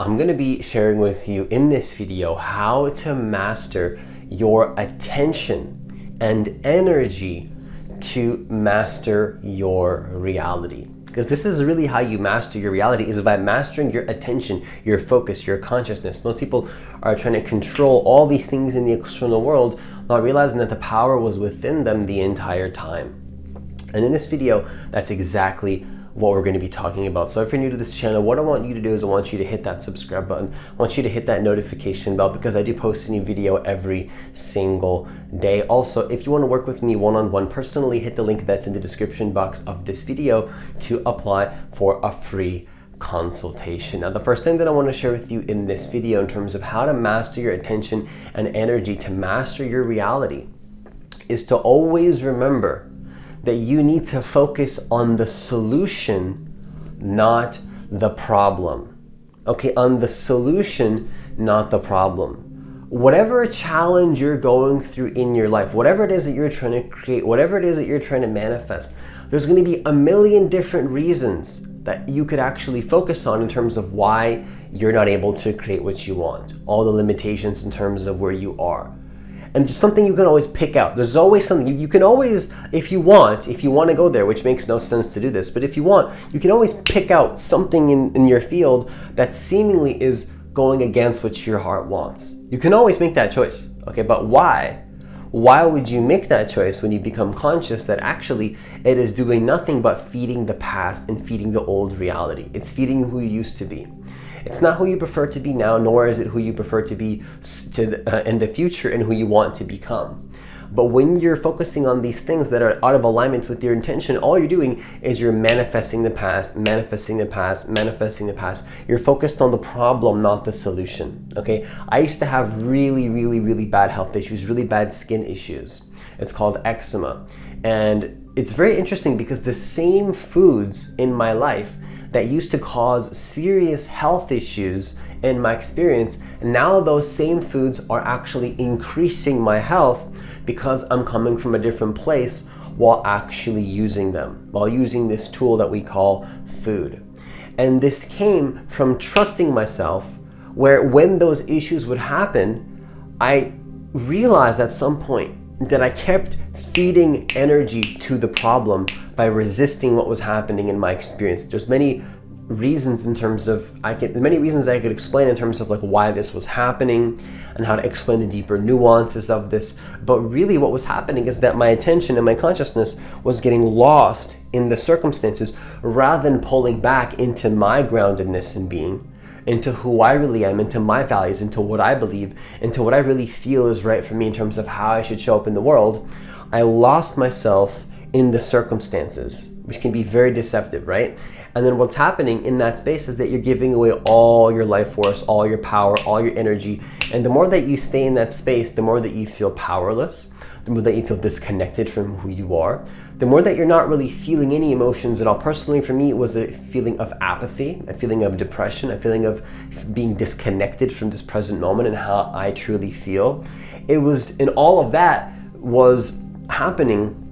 I'm going to be sharing with you in this video how to master your attention and energy to master your reality. Because this is really how you master your reality, is by mastering your attention, your focus, your consciousness. Most people are trying to control all these things in the external world, not realizing that the power was within them the entire time. And in this video, that's exactly what we're going to be talking about. So if you're new to this channel, what I want you to do is I want you to hit that subscribe button. I want you to hit that notification bell because I do post a new video every single day. Also, if you want to work with me one-on-one personally, hit the link that's in the description box of this video to apply for a free consultation. Now, the first thing that I want to share with you in this video in terms of how to master your attention and energy to master your reality is to always remember that you need to focus on the solution, not the problem. Okay, on the solution, not the problem. Whatever challenge you're going through in your life, whatever it is that you're trying to create, whatever it is that you're trying to manifest, there's going to be a million different reasons that you could actually focus on in terms of why you're not able to create what you want, all the limitations in terms of where you are. And there's something you can always pick out. There's always something you can always, if you want to go there, which makes no sense to do this, but if you want, you can always pick out something in your field that seemingly is going against what your heart wants. You can always make that choice, okay? But why? Why would you make that choice when you become conscious that actually it is doing nothing but feeding the past and feeding the old reality? It's feeding who you used to be. It's not who you prefer to be now, nor is it who you prefer to be in the future and who you want to become. But when you're focusing on these things that are out of alignment with your intention, all you're doing is you're manifesting the past, manifesting the past, manifesting the past. You're focused on the problem, not the solution, okay? I used to have really bad health issues, really bad skin issues. It's called eczema. And it's very interesting because the same foods in my life that used to cause serious health issues in my experience, and now those same foods are actually increasing my health because I'm coming from a different place while actually using them, while using this tool that we call food. And this came from trusting myself, where when those issues would happen, I realized at some point that I kept feeding energy to the problem by resisting what was happening in my experience. There's many reasons in terms of, many reasons I could explain in terms of like why this was happening and how to explain the deeper nuances of this. But really what was happening is that my attention and my consciousness was getting lost in the circumstances rather than pulling back into my groundedness and being, into who I really am, into my values, into what I believe, into what I really feel is right for me in terms of how I should show up in the world. I lost myself in the circumstances, which can be very deceptive, right? And then what's happening in that space is that you're giving away all your life force, all your power, all your energy. And the more that you stay in that space, the more that you feel powerless, the more that you feel disconnected from who you are, the more that you're not really feeling any emotions at all. Personally, for me, it was a feeling of apathy, a feeling of depression, a feeling of being disconnected from this present moment and how I truly feel. It was, and all of that was happening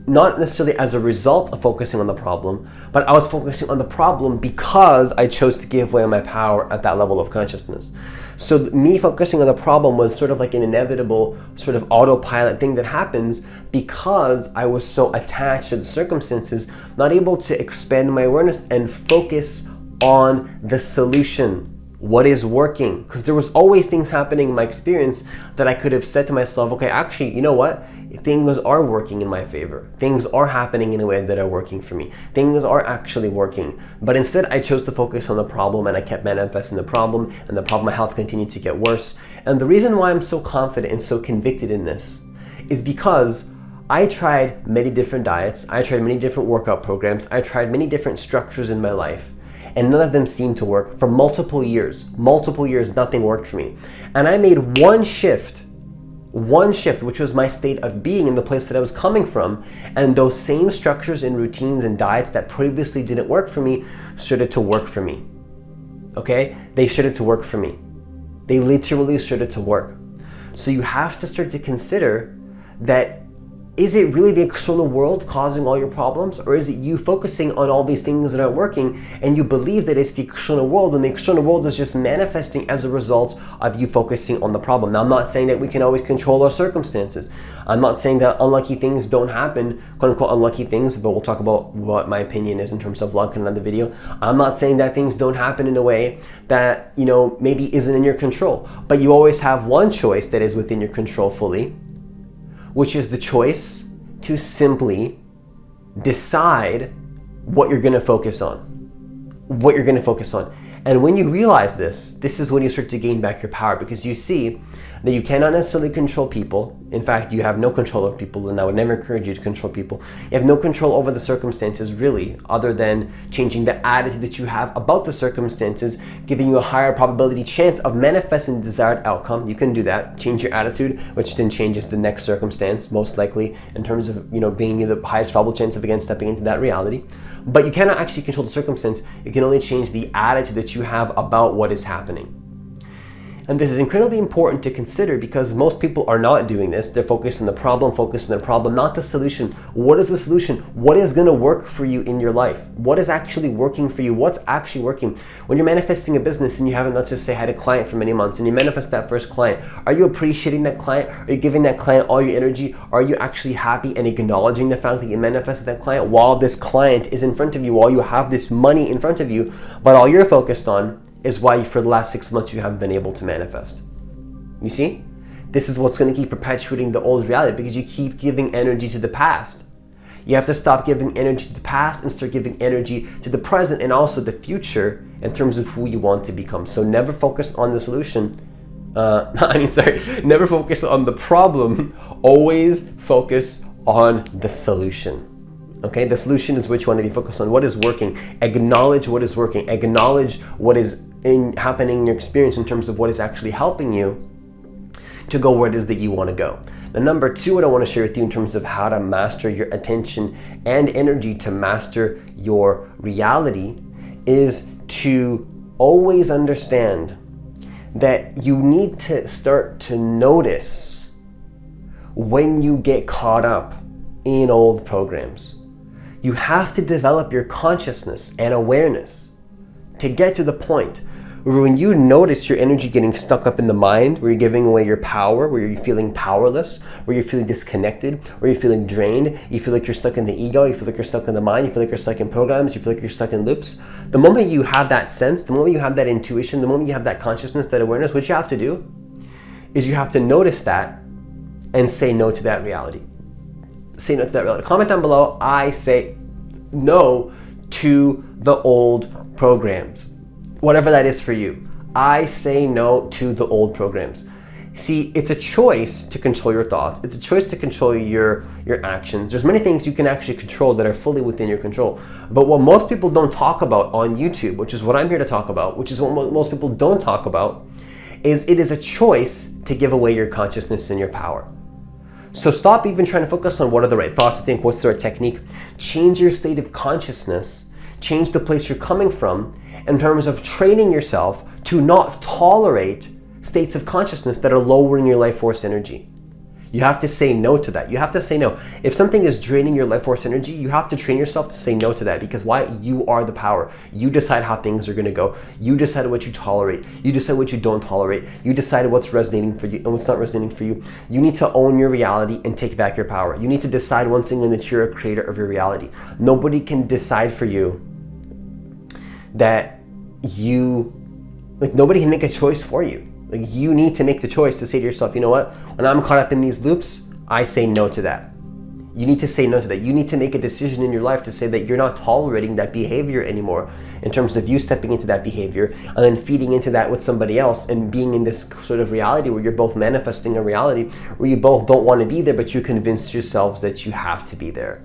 not necessarily as a result of focusing on the problem, but I was focusing on the problem because I chose to give away my power at that level of consciousness. So me focusing on the problem was sort of like an inevitable sort of autopilot thing that happens because I was so attached to the circumstances, not able to expand my awareness and focus on the solution. What is working? Because there was always things happening in my experience that I could have said to myself, okay, actually, you know what? Things are working in my favor. Things are happening in a way that are working for me. Things are actually working. But instead, I chose to focus on the problem and I kept manifesting the problem, and the problem, my health continued to get worse. And the reason why I'm so confident and so convicted in this is because I tried many different diets. I tried many different workout programs. I tried many different structures in my life. And none of them seemed to work for multiple years, nothing worked for me. And I made one shift, which was my state of being in the place that I was coming from. And those same structures and routines and diets that previously didn't work for me started to work for me. Okay? They started to work for me. They literally started to work. So you have to start to consider that is it really the external world causing all your problems? Or is it you focusing on all these things that aren't working and you believe that it's the external world when the external world is just manifesting as a result of you focusing on the problem? Now, I'm not saying that we can always control our circumstances. I'm not saying that unlucky things don't happen, quote unquote unlucky things, but we'll talk about what my opinion is in terms of luck in another video. I'm not saying that things don't happen in a way that, maybe isn't in your control, but you always have one choice that is within your control fully, which is the choice to simply decide what you're going to focus on. What you're going to focus on. And when you realize this is when you start to gain back your power, because you see that you cannot necessarily control people. In fact, you have no control over people, and I would never encourage you to control people. You have no control over the circumstances, really, other than changing the attitude that you have about the circumstances, giving you a higher probability chance of manifesting the desired outcome. You can do that. Change your attitude, which then changes the next circumstance, most likely, in terms of, being the highest probable chance of, again, stepping into that reality. But you cannot actually control the circumstance. You can only change the attitude that you have about what is happening. And this is incredibly important to consider because most people are not doing this. They're focused on the problem, not the solution. What is the solution? What is going to work for you in your life? What is actually working for you? What's actually working? When you're manifesting a business and you haven't, let's just say, had a client for many months and you manifest that first client, are you appreciating that client? Are you giving that client all your energy? Are you actually happy and acknowledging the fact that you manifested that client while this client is in front of you, while you have this money in front of you, but all you're focused on is why for the last 6 months you haven't been able to manifest? You see? This is what's going to keep perpetuating the old reality because you keep giving energy to the past. You have to stop giving energy to the past and start giving energy to the present and also the future in terms of who you want to become. So never focus on the solution. Never focus on the problem. Always focus on the solution. Okay, the solution is what you want to be focused on. What is working? Acknowledge what is working. Acknowledge what is happening in your experience in terms of what is actually helping you to go where it is that you want to go. Now, number 2, what I want to share with you in terms of how to master your attention and energy to master your reality is to always understand that you need to start to notice when you get caught up in old programs. You have to develop your consciousness and awareness to get to the point where when you notice your energy getting stuck up in the mind, where you're giving away your power, where you're feeling powerless, where you're feeling disconnected, where you're feeling drained, you feel like you're stuck in the ego, you feel like you're stuck in the mind, you feel like you're stuck in programs, you feel like you're stuck in loops. The moment you have that sense, the moment you have that intuition, the moment you have that consciousness, that awareness, what you have to do is you have to notice that and say no to that reality. Say no to that reality. Comment down below, I say no to the old programs. Whatever that is for you. I say no to the old programs. See, it's a choice to control your thoughts. It's a choice to control your actions. There's many things you can actually control that are fully within your control. But what most people don't talk about on YouTube, which is what I'm here to talk about, which is what most people don't talk about, is it is a choice to give away your consciousness and your power. So stop even trying to focus on what are the right thoughts to think, what's the right technique. Change your state of consciousness, change the place you're coming from in terms of training yourself to not tolerate states of consciousness that are lowering your life force energy. You have to say no to that. You have to say no. If something is draining your life force energy, you have to train yourself to say no to that, because why? You are the power. You decide how things are going to go. You decide what you tolerate. You decide what you don't tolerate. You decide what's resonating for you and what's not resonating for you. You need to own your reality and take back your power. You need to decide once again that you're a creator of your reality. Nobody can decide for you that nobody can make a choice for you. You need to make the choice to say to yourself, you know what? When I'm caught up in these loops, I say no to that. You need to say no to that. You need to make a decision in your life to say that you're not tolerating that behavior anymore in terms of you stepping into that behavior and then feeding into that with somebody else and being in this sort of reality where you're both manifesting a reality where you both don't want to be there, but you convince yourselves that you have to be there.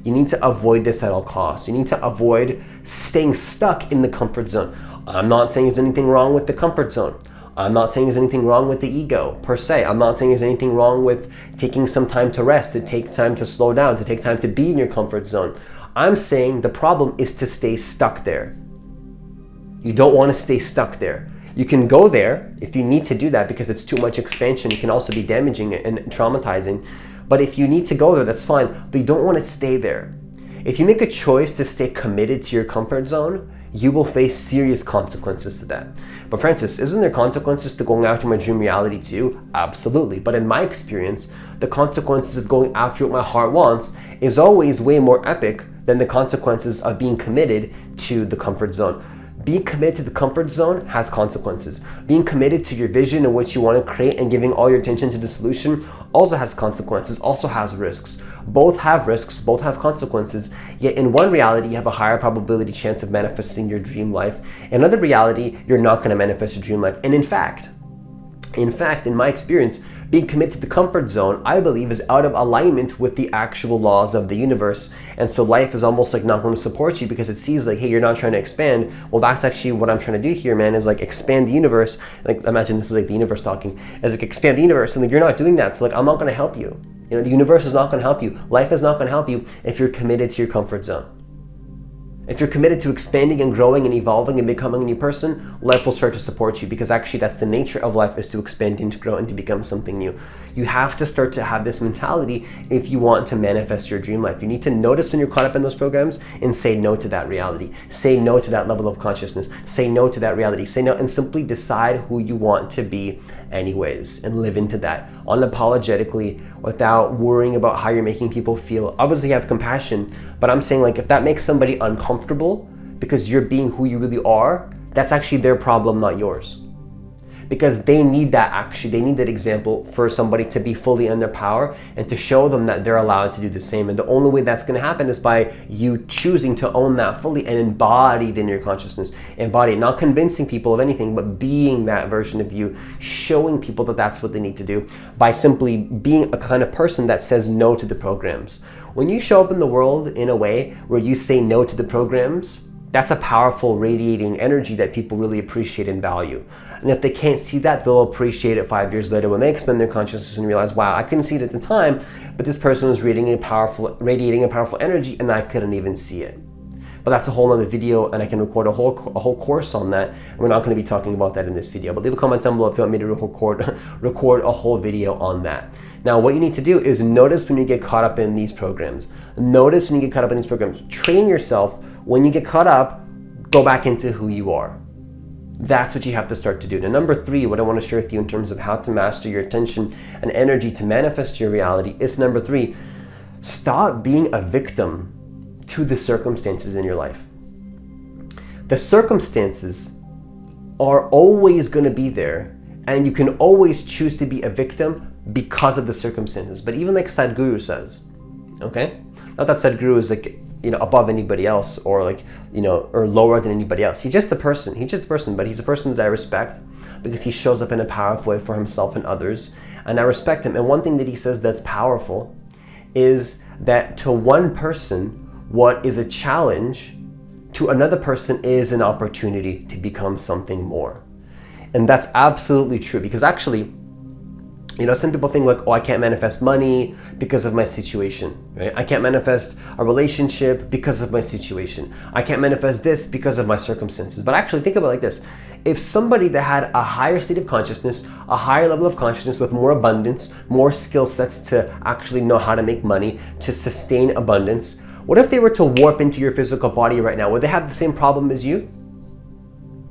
You need to avoid this at all costs. You need to avoid staying stuck in the comfort zone. I'm not saying there's anything wrong with the comfort zone. I'm not saying there's anything wrong with the ego per se. I'm not saying there's anything wrong with taking some time to rest, to take time to slow down, to take time to be in your comfort zone. I'm saying the problem is to stay stuck there. You don't want to stay stuck there. You can go there if you need to do that because it's too much expansion. It can also be damaging and traumatizing. But if you need to go there, that's fine, but you don't want to stay there. If you make a choice to stay committed to your comfort zone, you will face serious consequences to that. But Francis, isn't there consequences to going after my dream reality too? Absolutely. But in my experience, the consequences of going after what my heart wants is always way more epic than the consequences of being committed to the comfort zone. Being committed to the comfort zone has consequences. Being committed to your vision and what you want to create and giving all your attention to the solution also has consequences, also has risks. Both have risks, both have consequences, yet in one reality, you have a higher probability chance of manifesting your dream life. In another reality, you're not going to manifest your dream life. And in fact, in my experience, being committed to the comfort zone, I believe, is out of alignment with the actual laws of the universe. And so life is almost like not going to support you because it sees like, hey, you're not trying to expand. Well, that's actually what I'm trying to do here, man, is like expand the universe. Like, imagine this is like the universe talking, as like expand the universe, and like you're not doing that. So like, I'm not going to help you. You know, the universe is not going to help you. Life is not going to help you if you're committed to your comfort zone. If you're committed to expanding and growing and evolving and becoming a new person, life will start to support you, because actually that's the nature of life, is to expand and to grow and to become something new. You have to start to have this mentality if you want to manifest your dream life. You need to notice when you're caught up in those programs and say no to that reality. Say no to that level of consciousness. Say no to that reality. Say no and simply decide who you want to be anyways and live into that unapologetically without worrying about how you're making people feel. Obviously have compassion, but I'm saying like if that makes somebody uncomfortable because you're being who you really are, that's actually their problem, not yours. Because they need that they need that example for somebody to be fully in their power and to show them that they're allowed to do the same. And the only way that's going to happen is by you choosing to own that fully and embody it in your consciousness. Embody it, not convincing people of anything, but being that version of you, showing people that that's what they need to do by simply being a kind of person that says no to the programs. When you show up in the world in a way where you say no to the programs, that's a powerful radiating energy that people really appreciate and value. And if they can't see that, they'll appreciate it 5 years later when they expand their consciousness and realize, wow, I couldn't see it at the time, but this person was radiating a powerful energy and I couldn't even see it. But that's a whole other video, and I can record a whole course on that. And we're not going to be talking about that in this video, but leave a comment down below if you want me to record a whole video on that. Now, what you need to do is notice when you get caught up in these programs. Notice when you get caught up in these programs. Train yourself. When you get caught up, go back into who you are. That's what you have to start to do. Now, number 3, what I want to share with you in terms of how to master your attention and energy to manifest your reality is number 3, stop being a victim to the circumstances in your life. The circumstances are always going to be there, and you can always choose to be a victim because of the circumstances. But even like Sadhguru says, okay? Not that Sadhguru is like, above anybody else or like, or lower than anybody else. He's just a person. But he's a person that I respect because he shows up in a powerful way for himself and others. And I respect him. And one thing that he says that's powerful is that to one person, what is a challenge to another person is an opportunity to become something more. And that's absolutely true, because actually, some people think like, oh, I can't manifest money because of my situation, right? I can't manifest a relationship because of my situation. I can't manifest this because of my circumstances. But actually think about it like this. If somebody that had a higher state of consciousness, a higher level of consciousness with more abundance, more skill sets to actually know how to make money, to sustain abundance, what if they were to warp into your physical body right now? Would they have the same problem as you?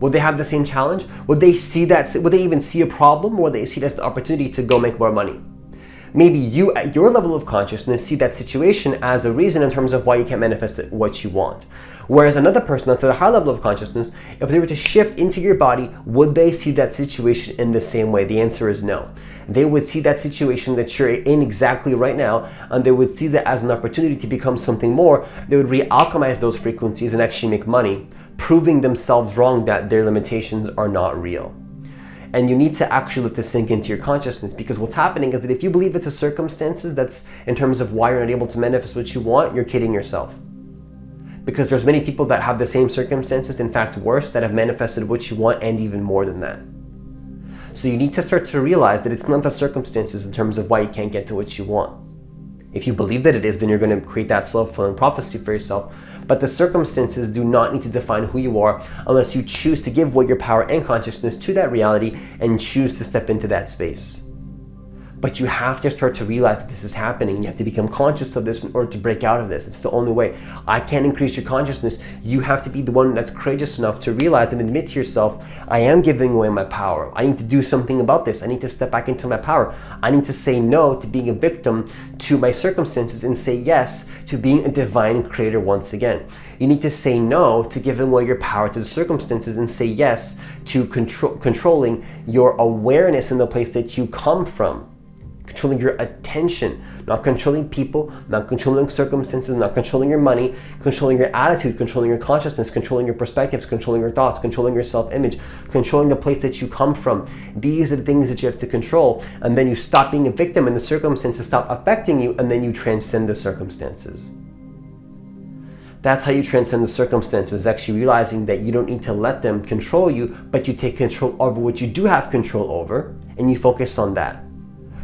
Would they have the same challenge? Would they see that? Would they even see a problem, or would they see it as the opportunity to go make more money? Maybe you, at your level of consciousness, see that situation as a reason in terms of why you can't manifest what you want. Whereas another person that's at a high level of consciousness, if they were to shift into your body, would they see that situation in the same way? The answer is no. They would see that situation that you're in exactly right now, and they would see that as an opportunity to become something more. They would re-alchemize those frequencies and actually make money, proving themselves wrong that their limitations are not real. And you need to actually let this sink into your consciousness, because what's happening is that if you believe it's a circumstances that's in terms of why you're not able to manifest what you want, you're kidding yourself. Because there's many people that have the same circumstances, in fact worse, that have manifested what you want and even more than that. So you need to start to realize that it's not the circumstances in terms of why you can't get to what you want. If you believe that it is, then you're going to create that self-fulfilling prophecy for yourself. But the circumstances do not need to define who you are unless you choose to give what your power and consciousness to that reality and choose to step into that space. But you have to start to realize that this is happening. You have to become conscious of this in order to break out of this. It's the only way. I can't increase your consciousness. You have to be the one that's courageous enough to realize and admit to yourself, I am giving away my power. I need to do something about this. I need to step back into my power. I need to say no to being a victim to my circumstances and say yes to being a divine creator once again. You need to say no to giving away your power to the circumstances and say yes to controlling your awareness in the place that you come from. Controlling your attention, not controlling people, not controlling circumstances, not controlling your money, controlling your attitude, controlling your consciousness, controlling your perspectives, controlling your thoughts, controlling your self-image, controlling the place that you come from. These are the things that you have to control. And then you stop being a victim and the circumstances stop affecting you, and then you transcend the circumstances. That's how you transcend the circumstances, actually realizing that you don't need to let them control you, but you take control over what you do have control over, and you focus on that.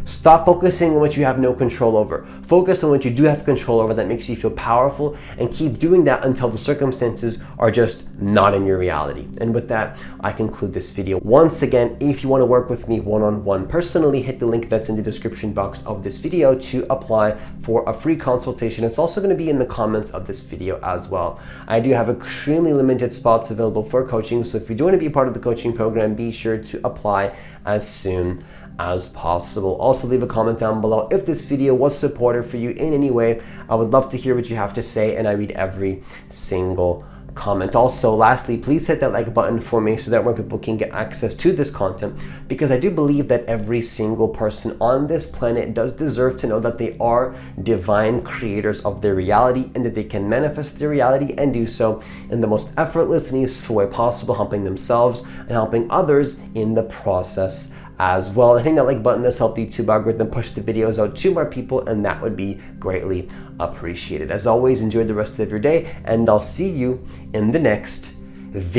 Stop focusing on what you have no control over. Focus on what you do have control over that makes you feel powerful, and keep doing that until the circumstances are just not in your reality. And with that, I conclude this video. Once again, if you want to work with me one-on-one personally, hit the link that's in the description box of this video to apply for a free consultation. It's also going to be in the comments of this video as well. I do have extremely limited spots available for coaching, so if you do want to be part of the coaching program, be sure to apply as soon as possible. Also, leave a comment down below if this video was supportive for you in any way. I would love to hear what you have to say, and I read every single comment. Also, lastly, please hit that like button for me so that more people can get access to this content, because I do believe that every single person on this planet does deserve to know that they are divine creators of their reality, and that they can manifest their reality and do so in the most effortless and useful way possible, helping themselves and helping others in the process as well. And hitting that like button does help the YouTube algorithm push the videos out to more people, and that would be greatly appreciated. As always, enjoy the rest of your day, and I'll see you in the next video.